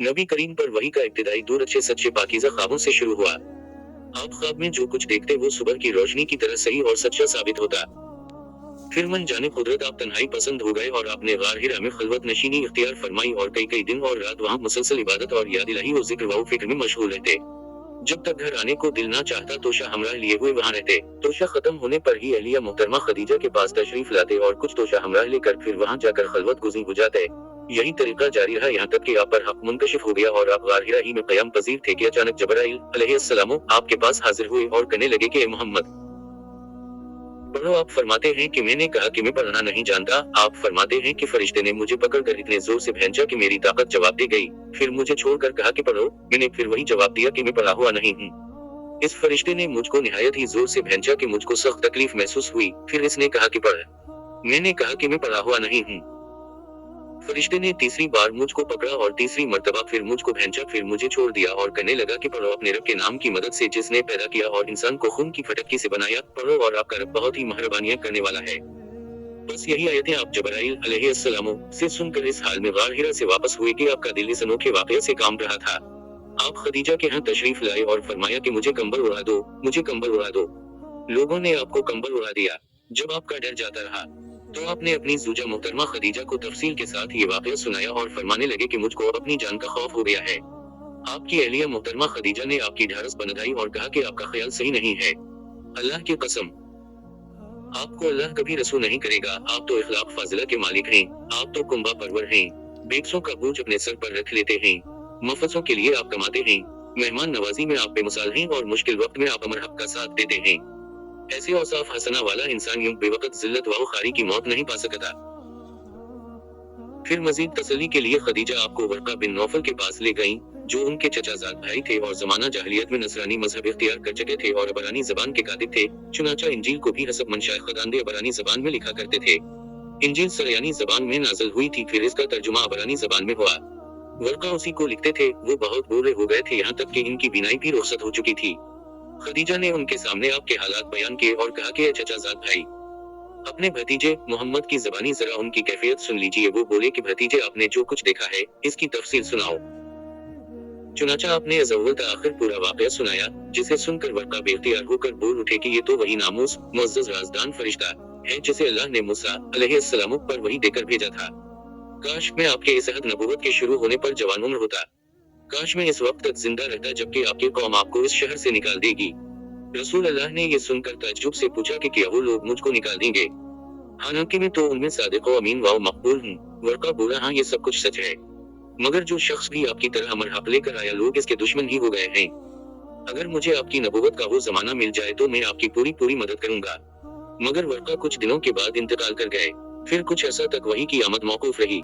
नबी करीम पर वही का इब्तिदाई दौर अच्छे सच्चे पाकीज़ा ख्वाबों से शुरू हुआ। आप ख्वाब में जो कुछ देखते वो सुबह की रोशनी की तरह सही और सच्चा साबित होता। फिर मन जाने कुदरत आप तन्हाई पसंद हो गए और आपने गार हिरा में खलवत नशीनी इख्तियार फरमाई और कई कई दिन और रात वहाँ मुसलसल इबादत और याद इलाही व जिक्र व फिक्र में मशगूल रहते। जब तक घर आने को दिल ना चाहता तोशा हमराह लिए हुए वहाँ रहते। तोशा खत्म होने पर ही अहलिया मोहतरमा खदीजा के पास तशरीफ लाते और कुछ तोशा हमराह लेकर फिर वहाँ जाकर खलवत गुज़ी हो जाते। यही तरीका जारी रहा यहाँ तक कि आप पर हक मुनकशिफ हो गया और आप गार हिरा ही में क़याम पजीर थे कि अचानक जबराइल अलैहिस्सलाम आपके पास हाजिर हुए और कहने लगे कि ए मोहम्मद पढ़ो। आप फरमाते हैं कि मैंने कहा कि मैं पढ़ना नहीं जानता। आप फरमाते हैं कि फरिश्ते ने मुझे पकड़कर इतने जोर से भेजा कि मेरी ताकत जवाब दे गई। फिर मुझे छोड़कर कहा कि पढ़ो। मैंने फिर वही जवाब दिया कि मैं पढ़ा हुआ नहीं हूँ। इस फरिश्ते ने मुझको निहायत ही जोर से भेजा कि मुझको सख्त तकलीफ महसूस हुई। फिर इसने कहा कि पढ़। मैंने कहा कि मैं पढ़ा हुआ नहीं हूँ। फरिश्ते ने तीसरी बार मुझको पकड़ा और तीसरी मर्तबा फिर मुझको भेजा। फिर मुझे छोड़ दिया और कहने लगा कि पढ़ो अपने रब के नाम की मदद से जिसने पैदा किया और इंसान को खून की फटक्की से बनाया। पढ़ो और आपका रब बहुत ही मेहरबानियां करने वाला है। बस यही आयतें आप जबराइल अलैहिस्सलाम से सुनकर इस हाल में गार हिरा से वापस हुए कि आपका दिल इस अनोखे वाकये से काम रहा था। आप खदीजा के यहाँ तशरीफ लाए और फरमाया कि मुझे कंबल उड़ा दो, मुझे कंबल उड़ा दो। लोगों ने आपको कंबल उड़ा दिया। जब आपका डर जाता रहा तो आपने अपनी जूजा मोहतरमा खदीजा को तफसील के साथ ये वाकया सुनाया और फरमाने लगे कि मुझको अपनी जान का खौफ हो गया है। आपकी अहलिया मोहतरमा खदीजा ने आपकी ढारस बनाई और कहा कि आपका ख्याल सही नहीं है। अल्लाह की कसम, आपको अल्लाह कभी रसू नहीं करेगा। आप तो इखलाक फाजिला के मालिक हैं। आप तो कुंभा परवर हैं। बेगसों का बोझ अपने सर पर रख लेते हैं। मफसों के लिए आप कमाते हैं। मेहमान नवाजी में आप बेमिसाल हैं और मुश्किल वक्त में आप अमर हक का साथ देते हैं। ऐसे औसाफ हसना वाला इंसान यूं बेवकत जिल्लत व खारी की मौत नहीं पा सकता। फिर मजीद तसल्ली के लिए खदीजा आपको वर्का बिन नौफल के पास ले गईं, जो उनके चचाजाद भाई थे और जमाना जाहिलियत में नसरानी मजहब इख्तियार कर चुके थे और अबरानी जबान के कातिब थे। चुनाचा इंजील को भी हसब मंशाए खुदांदे अबरानी जबान में लिखा करते थे। इंजील सरयानी जबान में नाज़िल हुई थी, फिर इसका तर्जुमा अबरानी जबान में हुआ। वर्का उसी को लिखते थे। वो बहुत बूढ़े हो गए थे, यहाँ तक कि इनकी बीनाई भी रुखसत हो चुकी थी। खदीजा ने उनके सामने आपके हालात बयान किए और कहा कि चचाजाद भाई, अपने भतीजे मोहम्मद की ज़बानी जरा उनकी कैफियत सुन लीजिए। वो बोले कि भतीजे आपने जो कुछ देखा है इसकी तफसील सुनाओ। चुनाचा आपने अज़व्वल ता आखिर पूरा वाकया सुनाया, जिसे सुनकर वर्का बेख्तियार होकर बोल उठे कि ये तो वही नामूस मुअज़्ज़ज़ राज़दान फरिश्ता है जिसे अल्लाह ने मूसा अलैहिस्सलाम पर वही देकर भेजा था। काश मैं आपके इस अहद नबूवत के शुरू होने पर जवान उम्र होता। काश मैं इस वक्त तक जिंदा रहता जबकि आपकी कौम आपको इस शहर से निकाल देगी। रसूल अल्लाह ने ये सुनकर ताज्जुब से पूछा कि क्या वो लोग मुझको निकाल देंगे? हालांकि मैं तो उनमें सादिक व अमीन व मकबूल हूँ। वर्का बोला, हाँ ये सब कुछ सच है, मगर जो शख्स भी आपकी तरह मरहब लेकर आया लोग इसके दुश्मन ही हो गए हैं। अगर मुझे आपकी नबूवत का वो जमाना मिल जाए तो मैं आपकी पूरी पूरी मदद करूंगा। मगर वर्का कुछ दिनों के बाद इंतकाल कर गए। फिर कुछ अर्सा तक वही की आमद मौकूफ रही।